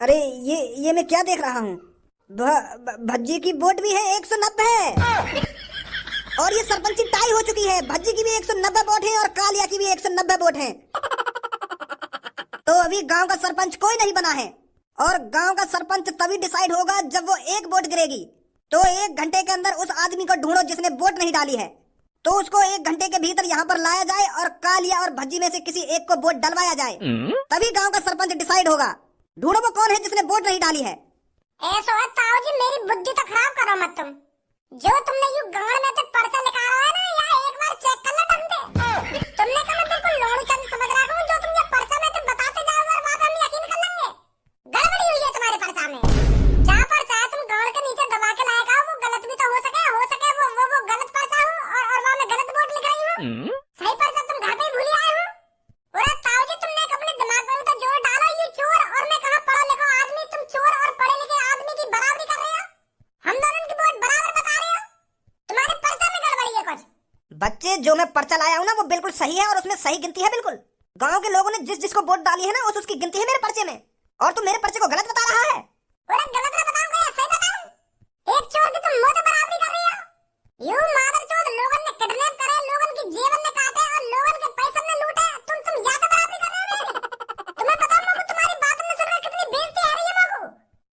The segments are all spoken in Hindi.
अरे ये मैं क्या देख रहा हूँ। भज्जी की वोट भी है 190 है। और ये सरपंची टाई हो चुकी है। भज्जी की भी 190 वोट है और कालिया की भी 190 वोट है। तो अभी गांव का सरपंच कोई नहीं बना है। और गांव का सरपंच तभी डिसाइड होगा जब वो एक वोट गिरेगी। तो 1 घंटे के अंदर उस आदमी को ढूंढो जिसने वोट नहीं डाली है। तो उसको 1 घंटे के भीतर यहाँ पर लाया जाए और कालिया और भज्जी में से किसी एक को वोट डलवाया जाए। तभी गांव का सरपंच डिसाइड होगा। ढूंढो वो कौन है जिसने वोट नहीं डाली है। ऐसा है ताऊ जी, मेरी बुद्धि तो खराब करो मत तुम। जो तुमने यू गांड में तक पर्चा निकाला है ना, या एक बार चेक कर ले ढंग से। तुमने कहा मैं बिल्कुल लोड़ी चंद समझ रहा हूँ। जो तुम ये पर्चा में तुम बताते जाओगे और वहाँ पे हम यकीन कर लेंगे। गड़बड़ी हुई है तुम्हारे पर्चा में। जहाँ पर्चा है तुम गांड के नीचे दबा के लाए वो गलत भी तो हो सके वो गलत पर्चा हो और वहाँ में गलत वोट लिख रही हूँ। सही पर्चा तुम घर पे ही भूल आए हो। और ताऊ जी तुमने अपने दिमाग में तो जोर डाला। ये चोर और मैं कहाँ पढ़ा लिखा आदमी, तुम चोर और पढ़े लिखे आदमी की बराबरी कर रहे हो। हम दोनों की वोट बराबर बता रहे हो। तुम्हारे पर्चा में गड़बड़ी है कुछ। बच्चे, जो मैं पर्चा लाया हूँ ना वो बिल्कुल सही है और उसमें सही गिनती है। बिल्कुल गांव के लोगों ने जिस जिसको वोट डाली है ना उसकी गिनती है मेरे पर्चे में। और तू मेरे पर्चे को गलत बता रहा है। और गलत ना बताऊं या सही बताऊं? एक चोर की तुम मुंह से बराबरी कर रही हो। यू मादरचोद, लोगों ने किडनैप करे, लोगों की जेवन में काटे और लोगों के पैसे में लूटे। तुम या तो बराबरी कर रहे हो मेरी। तुम्हें पता है मगू, तुम्हारी बात में सुन रहे कितनी बेइज्जती आ रही है मगू।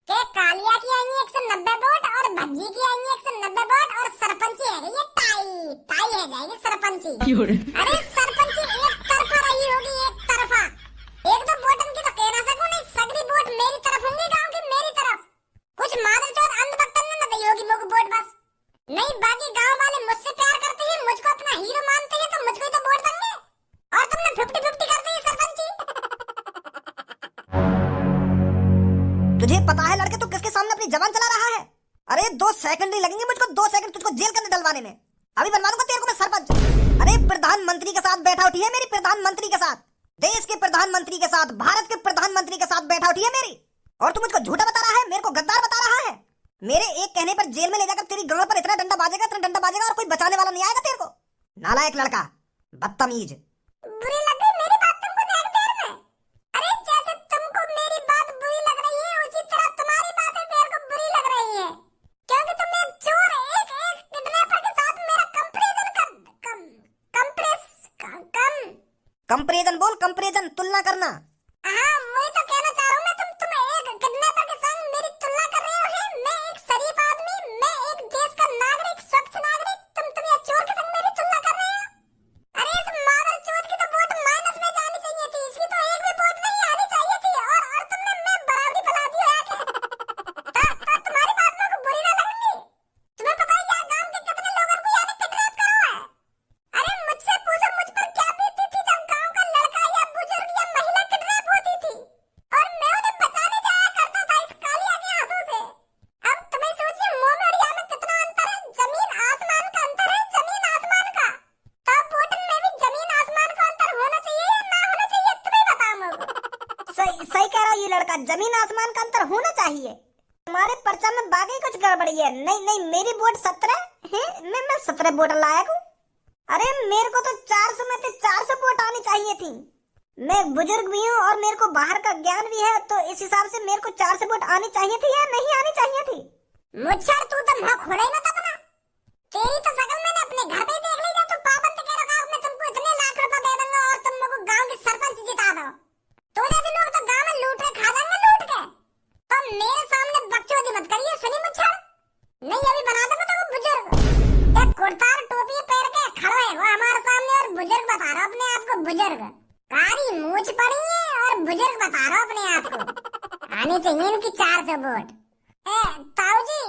के कालिया की आएंगी 190 वोट और भज्जी की आएंगी 190 वोट और सरपंची है ये टाई टाई है जाएगी सरपंची। अरे सरपंची एक तरफा रही होगी, एक तरफा। एक दो वोट की तो कह ना सकूं, नहीं सगरी वोट मेरी तरफ होंगी, गांव की मेरी तरफ। कुछ मादरचोद अंधभक्तन ने न दी होगी मुझको वोट बस। नहीं, बाकी गांव वाले मुझसे प्यार करते हैं, मुझको अपना हीरो मानते हैं, तो मुझको ही तो वोट देंगे। और तुमने 50-50 कर दी सरपंची। तुझे पता है लड़के तू किसके सामने अपनी जबान चला रहा है। अरे 2 सेकंड नहीं लगेंगे मुझको, 2 सेकंड तुझको जेल के अंदर डलवाने में। अभी बनवा दूंगा तेरे को मैं सरपंच। अरे प्रधानमंत्री के साथ बैठा उठी है मेरी, प्रधानमंत्री के साथ, देश के प्रधानमंत्री के साथ, भारत के प्रधानमंत्री के साथ बैठा उठी है मेरी। और तू मुझको झूठा बता रहा है, मेरे को गद्दार बता रहा है। मेरे एक कहने पर जेल में ले जाकर तेरी गांड पर इतना डंडा बाजेगा और कोई बचाने वाला नहीं आएगा तेरे को। नालायक लड़का, बदतमीज। बुरी लग गई मेरी बात तुमको देख देर में। अरे जैसे तुमको मेरी बात बुरी लग रही है, उसी तरह तुम्हारी बातें मेरे को बुरी लग रही है। क्योंकि तुमने चोर एक किडनैपर के साथ मेरा कंपैरिजन बोल, कंपैरिजन, तुलना करना। हाँ, वही तो कहना चाह रहा हूँ मैं। तुम एक किडनैपर के संग मेरी तुलना कर रहे हो। मैं एक शरीफ आदमी, मैं एक देश का नागरिक, स्वच्छ नागरिक। तुम ये चोर के संग मेरी तुलना कर रहे हो। अरे इस मादरचोद की तो वोट माइनस में जानी चाहिए थी, इसकी तो एक भी वोट नहीं आनी चाहिए थी। और तुमने मैं बराबरी फैला दी है आके। तुम्हारी बात मेरे को बुरी ना लगेगी। तुम्हें पता है यार गांव के कितने लोगों को यानी किडनैप करो है। अरे मुझसे पूछो मुझ पर क्या बीती थी जब गांव का लड़का या बुजुर्ग या महिला किडनैप होती थी और मैं उन्हें बचाने जाया करता था इस कालिया के हाथों से। अब तुम्हें सोचिए मुंह में और यहाँ में कितना अंतर है। जमीन आसमान का अंतर है, जमीन आसमान का। तो वोटन में भी जमीन आसमान का अंतर होना चाहिए या ना होना चाहिए, तुम्हें बताओ मुझे। सही कह रहा है ये लड़का, जमीन आसमान का अंतर होना चाहिए। तुम्हारे पर्चा में बाकी कुछ गड़बड़ी है। नहीं, मेरी वोट 17 है। मैं 17 वोट लायक हूँ। अरे मेरे को तो 400 में से 400 वोट आनी चाहिए थी। मैं बुजुर्ग भी हूँ और मेरे को बाहर का ज्ञान भी है, तो इस हिसाब से मेरे को 400 वोट आनी चाहिए थी या नहीं आनी चाहिए थी। मुझे तू तो मुंह खोले ही मत अपना। तेरी तो शकल मैंने अपने घर पे ही देख ली। जब तू पाबंद के रखा, मैं तुमको इतने लाख रुपए दे दूंगा और तुम मेरे को गांव की सरपंच जिता दो। तो जैसे लोग तो गांव में लूट के खा जाएंगे लूट के। तो मेरे सामने बकचोदी मत करिए, सुनी मुझे। नहीं अभी बना दूंगा तो बुजुर्ग एक कुर्ता और टोपी पहन के खड़ा है वो हमारे सामने और बुजुर्ग बता रहा अपने आप को। बुजुर्ग कारी मूछ पड़ी है और बुजुर्ग बता रहा अपने आप को। आनी चाहिए इनकी 400 वोट। ताऊ जी,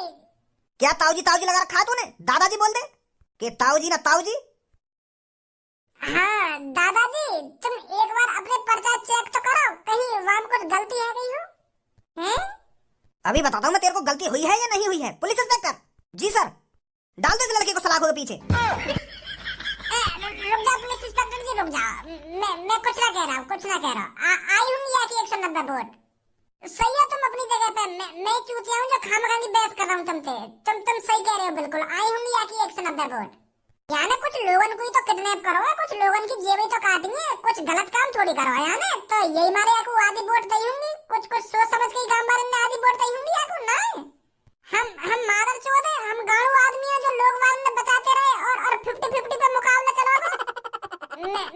क्या ताऊजी लगा रखा तूने? दादाजी बोल दे कि ताऊजी ना ताऊजी। हाँ दादाजी, तुम एक बार अपने पर्चा चेक तो करो, कहीं वहां कुछ गलती है नहीं हो। हैं? अभी बताता हूँ मैं तेरे को, गलती हुई है या नहीं हुई है। पुलिस इंस्पेक्टर जी सर, डाल दो इस लड़के को सलाखों के पीछे। रुक जाओ पुलिस इंस्पेक्टर जी, रुक जाओ। मैं कुछ ना कह रहा हूँ। आई हूँ यहाँ की 190 वोट। सही है तुम अपनी जगह पे। मैं चूतिया हूँ जो खामखा की बहस कर रहा हूँ तुमसे। तुम सही कह रहे हो बिल्कुल। आई हूँ यहाँ की 190 वोट। यहाँ ने कुछ लोगों को ही तो किडनैप करो है, कुछ लोगों की जेबें तो काटेंगे, कुछ गलत काम थोड़ी करो है यहाँ ने। तो यही मारे को आधी वोट दी होंगी, कुछ कुछ सोच समझ के गांव वाले ने आधी वोट दी होंगी आपको ना। हम मादर चौधे, हम गाड़ू आदमी हैं जो लोग वाले ने बताते रहे और 50-50 पे मुकाबला चला।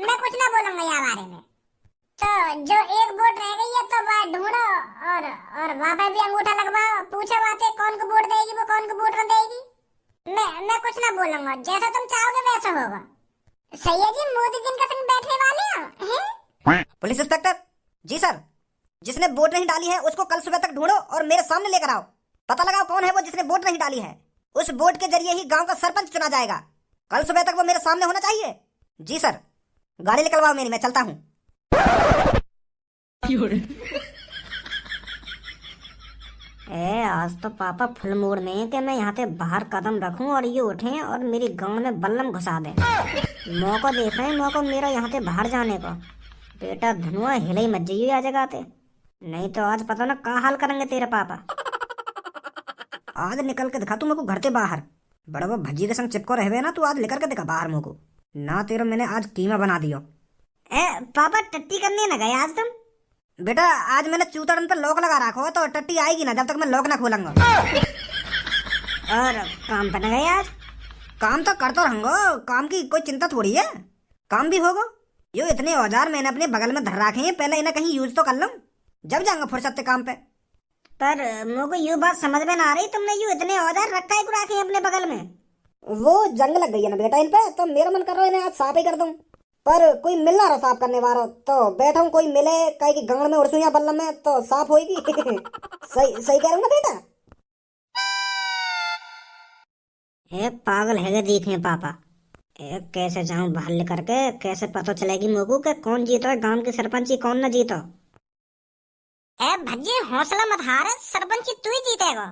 मैं कुछ ना बोलूंगा यहाँ बारे में। तो जो एक वोट रह गई है तो वह ढूंढो और वहाँ पे भी अंगूठा लगवाओ, पूछो बातें कौन को वोट देगी, वो कौन को वोट न देगी। मैं कुछ ना बोलूंगा, जैसा तुम चाहोगे वैसा होगा। सही है जी, मोदी जी के संग बैठने वाले हैं। पुलिस इंस्पेक्टर जी सर, जिसने वोट नहीं डाली है उसको कल सुबह तक ढूंढो और मेरे सामने लेकर आओ। पता लगाओ कौन है वो जिसने वोट नहीं डाली है। उस वोट के जरिए ही गांव का सरपंच चुना जाएगा। कल सुबह तक वो मेरे सामने होना चाहिए। जी सर, गाड़ी निकलवाओ मेरी, मैं चलता हूँ। आज तो पापा फुल मूड में है कि मैं यहाँ पे बाहर कदम रखूं और ये उठे और मेरी गांव में बल्लम घुसा दे। मौका देख रहे हैं, मौका मेरा यहाँ पे बाहर जाने का। बेटा धनुआ हिले मत जाइए आ जगह पे, नहीं तो आज पता ना क्या हाल करेंगे तेरे पापा। आज निकल के दिखा तू मेरे को घर के बाहर। बड़ा वो भज्जी के संग चिपको रहे ना, तू आज निकल के दिखा बाहर मेरे को ना। तेरा मैंने आज कीमा बना दियो। पापा टट्टी करने न गए आज तुम? बेटा आज मैंने चूतड़न पे लॉक लगा रखा हो तो टट्टी आएगी ना जब तक मैं लॉक ना खोलूंगा। और काम पे न गए आज? काम तो करता रहूंगा, काम की कोई चिंता थोड़ी है, काम भी होगा। यो इतने औजार मैंने अपने बगल में धर रखे हैं, पहले इन्हें कहीं यूज तो कर लूं, जब जाऊंगा फुर्सत से काम पे। पर मुझको ये बात समझ में ना आ रही, तुमने यूं इतने औजार रखा है रखे हैं अपने बगल में? वो जंग लग गई है ना बेटा इन पे, तो मेरा मन कर रहा है इन्हें आज साफ ही कर दूं। पर कोई मिल ना रहा साफ करने वाला, तो बैठा हूँ कोई मिले कहीं की गांड में उड़सू या बल्लम में तो साफ होगी। सही सही कह रहा हूँ ना बेटा? पागल है देखे पापा, कैसे जाऊं बाहर लेकर के, कैसे पता चलेगी मोगू के कौन जीतो है गांव की सरपंची कौन न जीतो। भज्जी हौसला मत हार, सरपंची तू ही जीतेगा।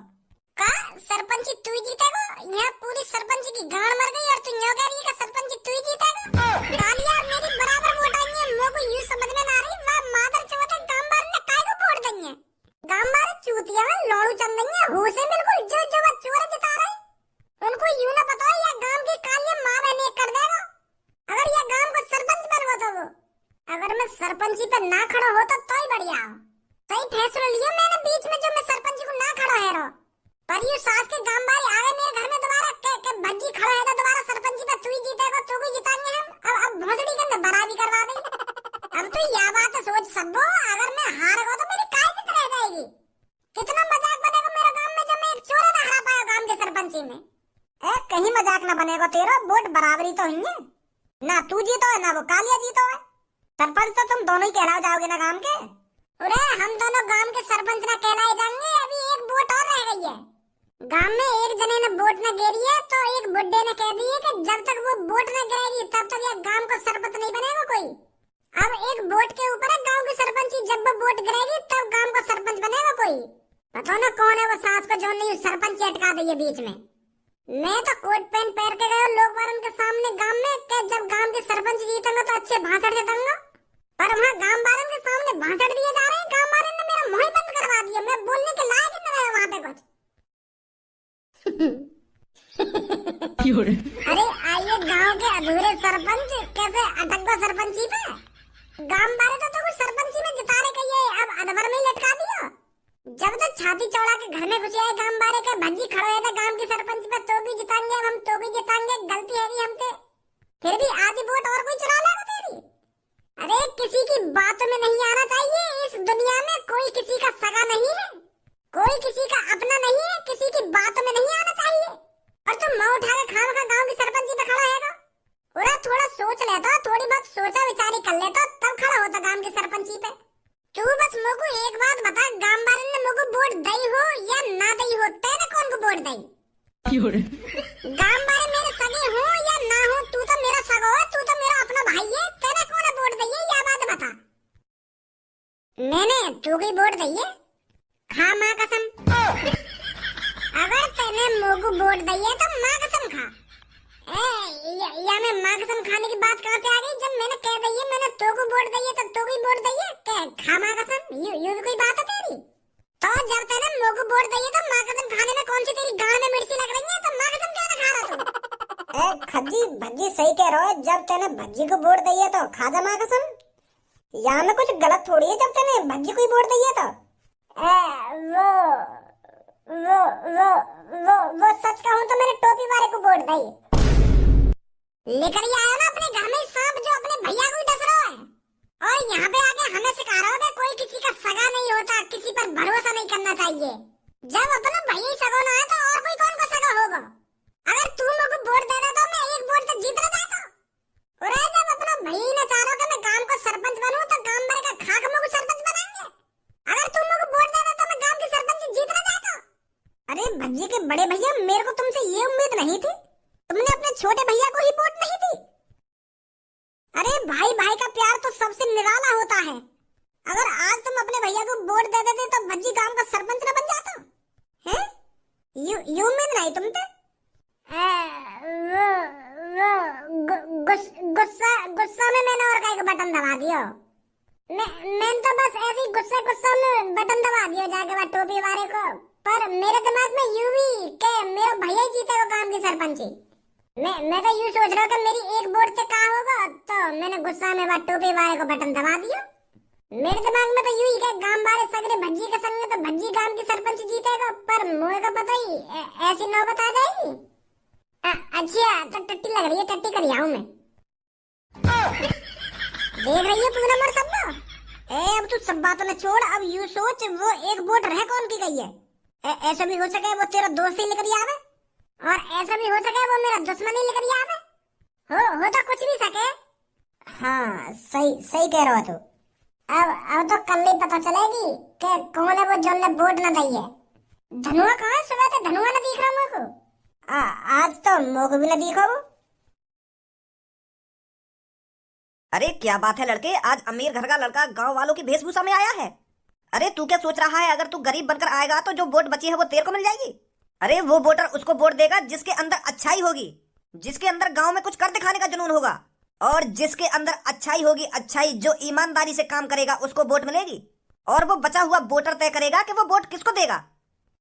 का सरपंची तू ही जीतेगा? यहाँ पूरी सरपंची की गांड मर गई और तू यहाँ कह रही है कि सरपंची तू ही जीतेगा। तालियां मेरी बराबर वोट आई है, मोगू यूं समझ में ना रही वाह मादर चौथे गांव वाले ने काय को वोट दी है। गांव वाले चूतिया लौड़ू चंदनिया होश है बिल्कुल, जो चोर जिता रहे उनको यूं ना पता है यह गांव की कालिया माँ बहने कर देगा। अगर यह गांव को सरपंच बनवा तो वो, अगर मैं सरपंची पे ना खड़ा होता तो ही बढ़िया। सही फैसला लिया मैंने बीच में जो मैं सरपंची को ना खड़ा है रहा। पर ये सास के गांव वाले आ गए मेरे घर में दोबारा के भज्जी खड़ा है तो दोबारा सरपंची पे तू ही जीतेगा, तू भी जिताएंगे हम। अब भोसड़ी के बड़ा भी करवा दी। अब तो यह बात सोच सबो, अगर मैं हार गया तो मेरी काय जित रह जाएगी। कितना मजाक बनेगा मेरे गांव में जब मैं एक चोर ना हरा पाया गांव के सरपंची में। कहीं मजाक ना बनेगा तेरा, वोट बराबरी तो ही है ना, तू जीतो है ना वो कालिया जीतो है। सरपंच तो तुम दोनों ही कहलाओ जाओगे ना गांव के। अरे हम दोनों गांव के सरपंच ना कहलाए जाएंगे, अभी एक वोट और रह गई है। गांव में एक जने ने वोट न गिरी है तो एक बुड्ढे ने कह दी है कि जब तक वो वोट न गिरेगी तब तक यह गांव का सरपंच नहीं बनेगा कोई। अब एक वोट के ऊपर है गांव की सरपंची, जब वो वोट गिरेगी तब गांव का सरपंच बनेगा कोई। पता ना कौन है वो सास को जो नहीं सरपंच अटका दी है बीच में। मैं तो कोट पैंट पहन के गया लोग वालों के सामने गांव में कि जब गांव के सरपंच जीतेंगे तो अच्छे भाषण दे दूंगा, पर वहाँ गांव वालों के सामने भाषण दिए जा रहे हैं। गांव वालों ने मेरा मुंह बंद करवा दिया, मैं बोलने के लायक ही नहीं रहा वहाँ पे कुछ। अरे आइए गांव के अधूरे सरपंच कैसे अटक गो सरपंची पे। गांव वाले तो कुछ सरपंची में जिताने के ये अब अधवर में लटका दिया। जब तक छाती चौड़ा के घर में घुसे गांव वाले के भज्जी खड़े हुए थे गांव की सरपंच पे, तो भी जिताएंगे हम, तो भी जिताएंगे, गलती है भी हमसे। फिर भी आधी वोट और कोई चुरा लेगा तेरी। अरे किसी की बातों में नहीं आना चाहिए, इस दुनिया में कोई किसी का सगा नहीं है, कोई किसी का अपना नहीं है, किसी की बातों में नहीं आना चाहिए। और तुम मुंह उठा के खाम खा गांव की सरपंची पे खड़ा हैगा। और थोड़ा सोच लेता, थोड़ी बहुत सोचा विचारी कर लेता तब खड़ा होता गांव की सरपंची पे। तू बस मुझको एक बात बता, गांव वाले ने मुझको वोट दी हो या ना दी हो, तेरे कौन को वोट दी? गांव वाले मेरे सगे हो या ना हो, तू तो मेरा सगा हो, तू तो मेरा अपना भाई है, तेरे कौन वोट दी है यह बात बता। मैंने तू की वोट दी है, खा माँ कसम। अगर तेने मुझको वोट दी है तो माँ कसम खा। या मैं माँ कसम खाने की बात कहाँ पे आ गई, जब मैंने कह दी है मैंने तो को वोट दी है तो तो की वोट दी है, खा माँ कसम, ये कोई बात है तेरी? तो जब तेने मुझको वोट दी है तो माँ कसम खाने में कौन सी तेरी गांव में मिर्ची लग रही है, तो माँ कसम क्यों ना खा रहा तू? खज्जी भज्जी सही कह रहा है, जब तेने भज्जी को वोट दी है तो खा जा माँ कसम। यहाँ में कुछ गलत थोड़ी है, जब तेने भज्जी को वोट दी है तो वो वो वो वो सच कहूं तो मैंने टोपी वाले को वोट दी। लेकर ही आया ना अपने घर में सांप जो अपने भैया को ही डस रहा है, और यहाँ पे आके हमें सिखा रहा हो कि कोई किसी का सगा नहीं होता, किसी पर भरोसा नहीं करना चाहिए। जब अपना भैया ही सगा ना है तो और कोई कौन का सगा होगा। अगर तू मुझे वोट दे दे तो मैं एक वोट से जीत रहा जाता। और जब अपना भैया ने चाह रहा कि मैं गांव का सरपंच बनूं तो गांव भर का खाक मुझे सरपंच बनाएंगे। अगर तू मुझे वोट दे दे तो मैं गांव की सरपंच जीत रहा जाता। अरे भज्जी के बड़े भैया, मेरे को तुमसे ये उम्मीद नहीं थी, तुमने अपने छोटे भैया को ही वोट नहीं दी। अरे भाई भाई का प्यार तो सबसे निराला होता है। अगर आज तुम अपने भैया को वोट दे देते तो भज्जी गांव का सरपंच न बन जाता है। यू उम्मीद नहीं तुमसे। गुस्सा गुस्सा में मैंने और का बटन दबा दिया। मैं तो बस ऐसे ही गुस्सा में बटन दबा दिया जाके बाद टोपी वाले को। पर मेरे दिमाग में यूं ही के मेरा भैया ही जीतेगा गांव की सरपंची। मैं तो यूं सोच रहा हूँ कि मेरी एक वोट से क्या होगा, तो मैंने गुस्सा में बाद टोपी वाले को बटन दबा दिया। मेरे दिमाग में तो यूं ही के गांव वाले सगरे भज्जी के संग तो भज्जी गांव की सरपंच जीतेगा। पर मुझे को पता ही ऐसी नौबत आ जाएगी। अच्छा तो टट्टी लग रही है, टट्टी कर आऊं मैं। देख रही है पूनम और सब। अब तू सब बातों में छोड़, अब यूं सोच वो एक वोट रह कौन की गई है। ऐसा भी हो सके वो तेरा दोस्त ही लेकर आवे, और ऐसा भी हो सके वो मेरा दुश्मन ही लेकर आवे। हो तो कुछ भी सके। हाँ सही सही कह रहा तू। अब तो कल ही पता चलेगी कि कौन है वो जो ने वोट न दी है। धनुआ कहाँ है? सुबह से धनुआ न दिख रहा मेरे को। आज तो मोको भी न दिखा वो। अरे क्या बात है लड़के, आज अमीर घर का लड़का गांव वालों की वेशभूषा में आया है। अरे तू क्या सोच रहा है, अगर तू गरीब बनकर आएगा तो जो वोट बची है वो तेरे को मिल जाएगी। अरे वो वोटर उसको वोट देगा जिसके अंदर अच्छाई होगी, जिसके अंदर गांव में कुछ कर दिखाने का जुनून होगा, और जिसके अंदर अच्छाई होगी, अच्छाई जो ईमानदारी से काम करेगा उसको वोट मिलेगी। और वो बचा हुआ वोटर तय करेगा कि वो वोट किसको देगा।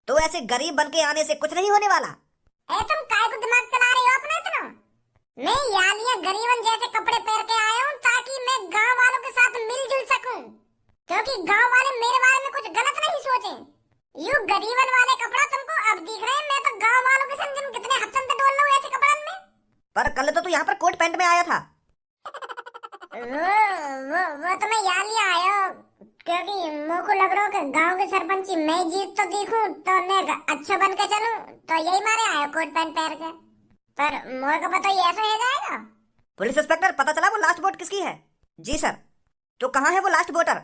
तो ऐसे गरीब बन के आने से कुछ नहीं होने वाला। तुम काय को दिमाग चला रही हो अपना इतना? मैं यालिया गरीबन जैसे कपड़े पहन के आया हूँ ताकि मैं गांव वालों के साथ मिलजुल सकूं, क्योंकि गांव वाले मेरे बारे में कुछ गलत नहीं सोचे। यू गरीबन वाले कपड़ा तुमको अब दिख रहे हैं, मैं तो गांव वालों के संग कितने हफ्तन से डोल रहा हूँ ऐसे कपड़न में। पर कल तो तू यहाँ पर कोट पैंट में आया था। वो तो मैं यालिया आया क्योंकि मुझको लग रहा है कि गांव के सरपंच मैं जीत तो दिखूं तो मैं अच्छा बन के चलूं, तो यही मारे आया कोट पैंट पहन के। पर मुझे को पता ही ऐसा हो जाएगा। पुलिस इंस्पेक्टर, पता चला वो लास्ट वोट किसकी है? जी सर। तो कहाँ है वो लास्ट वोटर?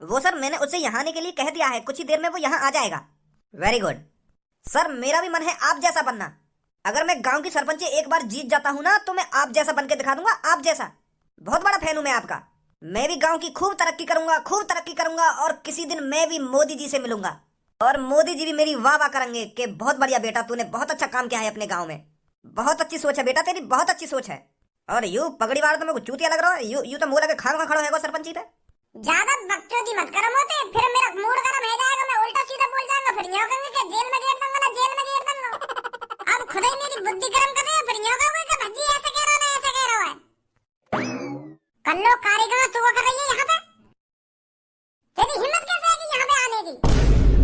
वो सर मैंने उससे यहाँ आने के लिए कह दिया है, कुछ ही देर में वो यहाँ आ जाएगा। वेरी गुड सर, मेरा भी मन है आप जैसा बनना। अगर मैं गांव की सरपंच एक बार जीत जाता हूँ ना तो मैं आप जैसा बन के दिखा दूंगा, आप जैसा। बहुत बड़ा फैन हूं मैं आपका। मैं भी गांव की खूब तरक्की करूंगा, खूब तरक्की करूंगा, और किसी दिन मैं भी मोदी जी से मिलूंगा और मोदी जी भी मेरी वाह वाह करेंगे कि बहुत बढ़िया बेटा, तूने बहुत अच्छा काम किया है अपने गांव में। बहुत अच्छी सोच है बेटा तेरी, बहुत अच्छी सोच है। और यू पगड़ी वाला तो मेरे को चूतिया लग रहा है। यू तो मुंह लगे खान खड़ा है सरपंची पे। ज्यादा बकचोदी मत करो मोते, फिर मेरा मूड गरम हो जाएगा, मैं उल्टा सीधा बोल जाऊंगा, फिर यूं कहेंगे कि जेल में गेर दूंगा ना, जेल में गेर दूंगा। अब खुद ही मेरी बुद्धि गरम कर रहे हैं, फिर यूं कहोगे कि भज्जी ऐसे कह रहा है, ऐसे कह रहा है। कल्लो कारीगर तू कर रही है यहाँ पे? तेरी हिम्मत कैसे है कि यहाँ पे आने की?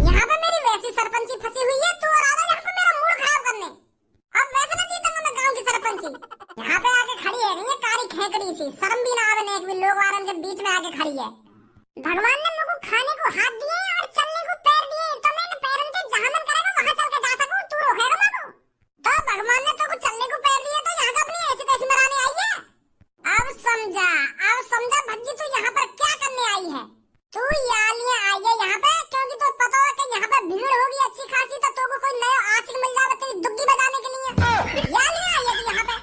यहाँ पे मेरी वैसी सरपंची फंसी हुई है, तू और आ यहाँ पे मेरा मूड खराब करने। अब वैसे ना जीतूंगा मैं गांव की सरपंची। यहाँ पे आके खड़ी है नहीं कारी खेकड़ी सी, शर्म भी ना आवे, एक भी लोग वारन के बीच में आके खड़ी है। भगवान ने मुझको खाने को हाथ दिए और चलने को पैर दिए, तो मैंने पैरन से जहाँ मन करेगा वहाँ चल के जा सकूं, तू रोकेगा मुझको? तो भगवान ने तो कुछ चलने को पैर दिए तो यहाँ का अपनी ऐसी तैसी मराने आई है। अब समझा भज्जी तू यहाँ पर क्या करने आई है। तू यालियां आई है यहाँ पे क्योंकि तो पता है कि यहाँ पे भीड़ होगी अच्छी खासी, तो तुमको कोई नया आशिक मिल जाए तेरी दुग्गी बजाने के लिए। यालियां आई है तू यहाँ पे।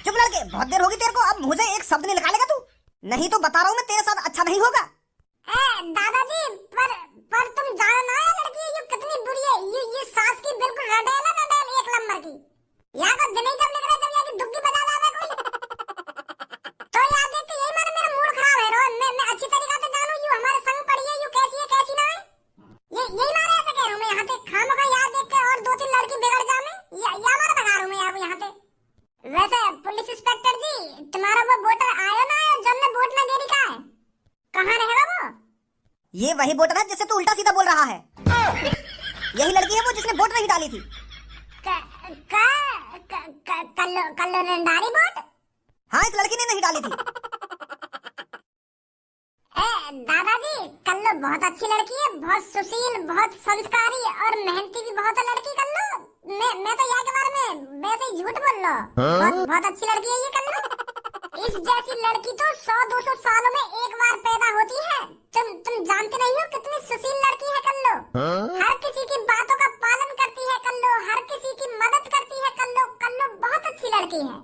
चुप लड़के, बहुत देर होगी तेरे को, अब मुझे एक शब्द नहीं निकालेगा तू, नहीं तो बता रहा हूँ मैं तेरे साथ अच्छा नहीं होगा। दादाजी पर तुम जानो ना ये लड़की ये कितनी बुरी है। ये सास की बिल्कुल रडेल है, रडेल एक नंबर की। यहाँ का दिन ही जब निकले जब यहाँ की दुग्गी बजा लावे कोई, तो याद देख के यही मेरा मूड खराब है। रोहन मैं अच्छी तरीके से जानू यू हमारे संग पड़ी है, यू कैसी है कैसी ना है, यही मारे ऐसे कह रहा हूँ मैं यहाँ पे। खामखा याद देख के और 2-3 लड़की बिगड़ जाए या मारे बता रहा हूँ मैं आपको यहाँ पे। वैसे पुलिस इंस्पेक्टर जी, तुम्हारा वो वोटर आया ना, जब ने वोट ना देरी का है? वही वोटर है जिससे तू उल्टा सीधा बोल रहा है। यही लड़की है वो जिसने वोट नहीं डाली थी। कल्लो ने डाली वोट? हाँ, इस लड़की ने नहीं डाली थी। दादाजी, कल्लो बहुत अच्छी लड़की है, बहुत सुशील, बहुत संस्कारी और मेहनती भी बहुत है लड़की कल्लो। मैं तो यहाँ के बारे में वैसे ही झूठ बोल रहा हूँ। बहुत अच्छी लड़की है ये कल्लो। इस जैसी लड़की तो 100-200 सालों में एक बार पैदा होती है। तुम जानते नहीं हो कितनी सुशील लड़की है कल्लो। हर किसी की बातों का पालन करती है कल्लो, हर किसी की मदद करती है कल्लो। कल्लो बहुत अच्छी लड़की है।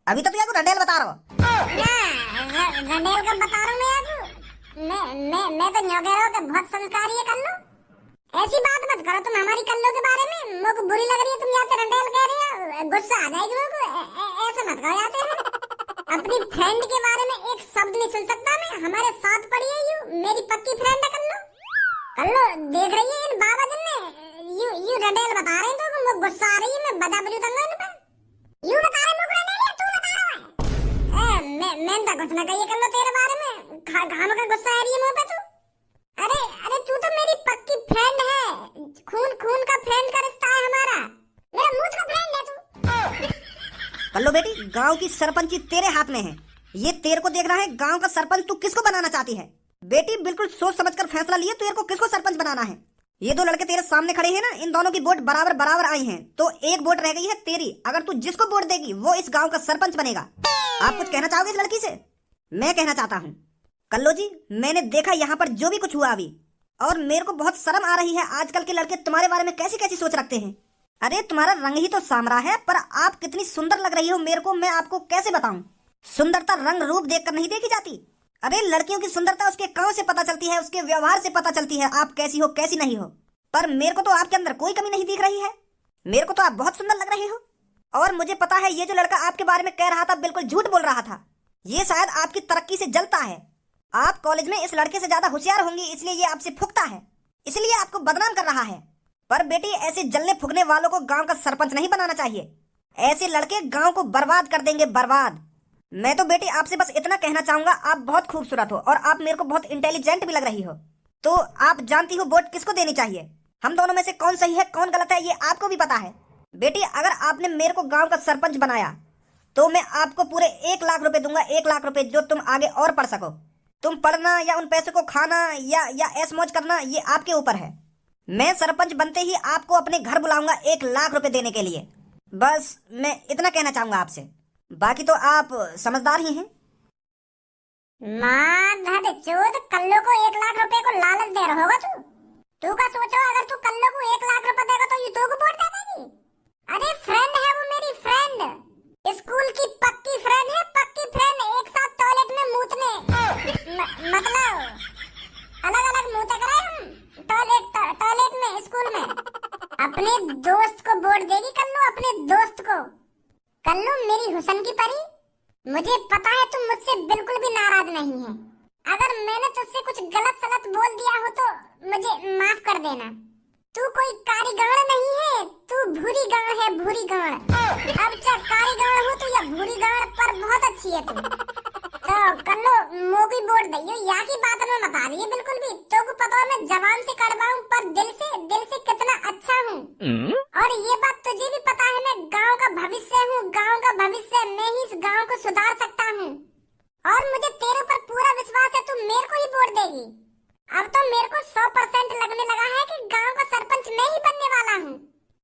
अभी तो तुझे रंडेल बता रहा हूँ। रंडेल का बता रहा हूँ मैं तो न्यों कह रहा हूँ कि बहुत संस्कारी है कल्लो। ऐसी बात मत करो तुम हमारी कल्लो के बारे में, मुझको बुरी लग रही है। तुम यहाँ पे रंडेल कह रहे हो, गुस्सा आ जाएगी मुझको। ऐसे मत कहो जाते हैं। अपनी फ्रेंड के बारे में एक शब्द नहीं सुन सकता मैं। हमारे साथ पड़ी है यू, मेरी पक्की फ्रेंड है कल्लो। कल्लो देख रही है इन बाबा जी ने यू रंडेल बता रहे हैं तो मुझको गुस्सा आ रही है। मैं बजा बजू दूंगा इन पे। यू बता रहे मुझको रंडेल, तू बता रहा है। मैं तो कुछ ना कहिए कल्लो तेरे बारे में। घाम का गुस्सा आ रही है मुंह पे तू। अरे तू तो मेरी पक्की फ्रेंड है। खून का फ्रेंड का रिश्ता है हमारा। मेरा मुंह का फ्रेंड है तू। कल्लो बेटी, गांव की सरपंची तेरे हाथ में है। ये तेरे को देखना है गांव का सरपंच तू किसको बनाना चाहती है। बेटी बिल्कुल सोच समझकर फैसला लिए तेरे को किसको सरपंच बनाना है। ये दो लड़के तेरे सामने खड़े हैं ना, इन दोनों की वोट बराबर आई हैं, तो एक वोट रह गई है तेरी। अगर तू जिसको वोट देगी वो इस गांव का सरपंच बनेगा। आप कुछ कहना चाहोगे इस लड़की से? मैं कहना चाहता हूँ कल्लो जी, मैंने देखा यहाँ पर जो भी कुछ हुआ अभी, और मेरे को बहुत शर्म आ रही है। आजकल के लड़के तुम्हारे बारे में कैसी कैसी सोच रखते हैं। अरे तुम्हारा रंग ही तो सामरा है, पर आप कितनी सुंदर लग रही हो मेरे को, मैं आपको कैसे बताऊं। सुंदरता रंग रूप देखकर नहीं देखी जाती। अरे लड़कियों की सुंदरता उसके काम से पता चलती है, उसके व्यवहार से पता चलती है, आप कैसी हो कैसी नहीं हो। पर मेरे को तो आपके अंदर कोई कमी नहीं दिख रही है। मेरे को तो आप बहुत सुंदर लग रही हो। और मुझे पता है ये जो लड़का आपके बारे में कह रहा था बिल्कुल झूठ बोल रहा था। ये शायद आपकी तरक्की से जलता है। आप कॉलेज में इस लड़के से ज्यादा होशियार होंगी, इसलिए ये आपसे फुकता है, इसलिए आपको बदनाम कर रहा है। पर बेटी ऐसे जलने फुकने वालों को गांव का सरपंच नहीं बनाना चाहिए। ऐसे लड़के गांव को बर्बाद कर देंगे, बर्बाद। मैं तो बेटी आपसे बस इतना कहना चाहूंगा, आप बहुत खूबसूरत हो और आप मेरे को बहुत इंटेलिजेंट भी लग रही हो। तो आप जानती हो वोट किसको देनी चाहिए। हम दोनों में से कौन सही है कौन गलत है ये आपको भी पता है। बेटी अगर आपने मेरे को गांव का सरपंच बनाया तो मैं आपको पूरे 1 लाख रुपए दूंगा, 1 लाख रुपए, जो तुम आगे और पढ़ सको। तुम पढ़ना या उन पैसों को खाना या ऐश मौज करना ये आपके ऊपर है। मैं सरपंच बनते ही आपको अपने घर बुलाऊंगा 1 लाख रुपए देने के लिए। बस मैं इतना कहना चाहूंगा आपसे, बाकी तो आप समझदार ही हैं। माधर चोद, कल्लो को 1 लाख रुपए को लालच दे रहा होगा तू का सोचो, अगर तू कल्लो को 1 लाख रुपए देगा तो ये तू को वोट दे देगी। अरे फ्रेंड है वो, मेरी फ्रेंड, स्कूल की पक्की फ्रेंड है, पक्की फ्रेंड। एक साथ टॉयलेट में मूतने मतलब अलग अलग मूते करे हम टॉयलेट में स्कूल में। अपने दोस्त को वोट देगी कल्लो, अपने दोस्त को। कल्लो मेरी हुसन की परी, मुझे पता है तुम मुझसे बिल्कुल भी नाराज नहीं है। अगर मैंने तुझसे कुछ गलत सलत बोल दिया हो तो मुझे माफ कर देना। तू कोई कारी गाड़ नहीं है, तू भूरी गाड़ है, भूरी गाड़। अब चाहे कारी गाड़ हो तू या भूरी गाड़, पर बहुत अच्छी है तू। तो कल्लो मोगी वोट दइयो, यहाँ की बात में बता रही है बिल्कुल भी। तो को पता है मैं जबान से कड़वा हूँ पर दिल से कितना अच्छा हूँ। और ये बात तुझे भी पता है, मैं गाँव का भविष्य हूँ, गाँव का भविष्य। मैं ही इस गाँव को सुधार सकता हूँ और मुझे तेरे पर पूरा विश्वास है, तू मेरे को ही वोट देगी। अब तो मेरे को 100% लगने लगा है कि गांव का सरपंच मैं ही बनने वाला हूँ।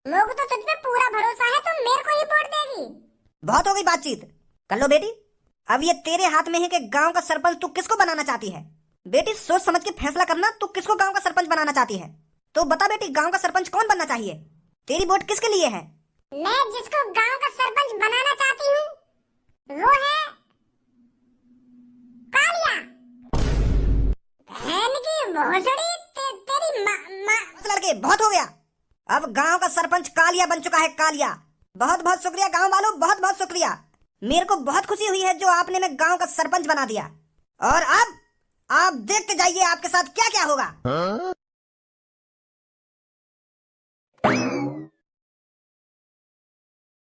लोग तो तुझ पे पूरा भरोसा है, तो मेरे को ही वोट देगी। बहुत हो गई बातचीत। कल्लो बेटी अब ये तेरे हाथ में है कि गांव का सरपंच तू किसको बनाना चाहती है। बेटी सोच समझ के फैसला करना, तू किसको गांव का सरपंच बनाना चाहती है। तो बता बेटी, गांव का सरपंच कौन बनना चाहिए। तेरी वोट किसके लिए है। मैं जिसको गांव का सरपंच बनाना चाहती हूँ वो है कालिया। बहन की भोसड़ी तेरी लड़के बहुत हो गया। अब गांव का सरपंच कालिया बन चुका है, कालिया। बहुत बहुत शुक्रिया गांव वालों, बहुत बहुत शुक्रिया। मेरे को बहुत खुशी हुई है जो आपने मैं गांव का सरपंच बना दिया। और अब आप देखते जाइए आपके साथ क्या क्या होगा।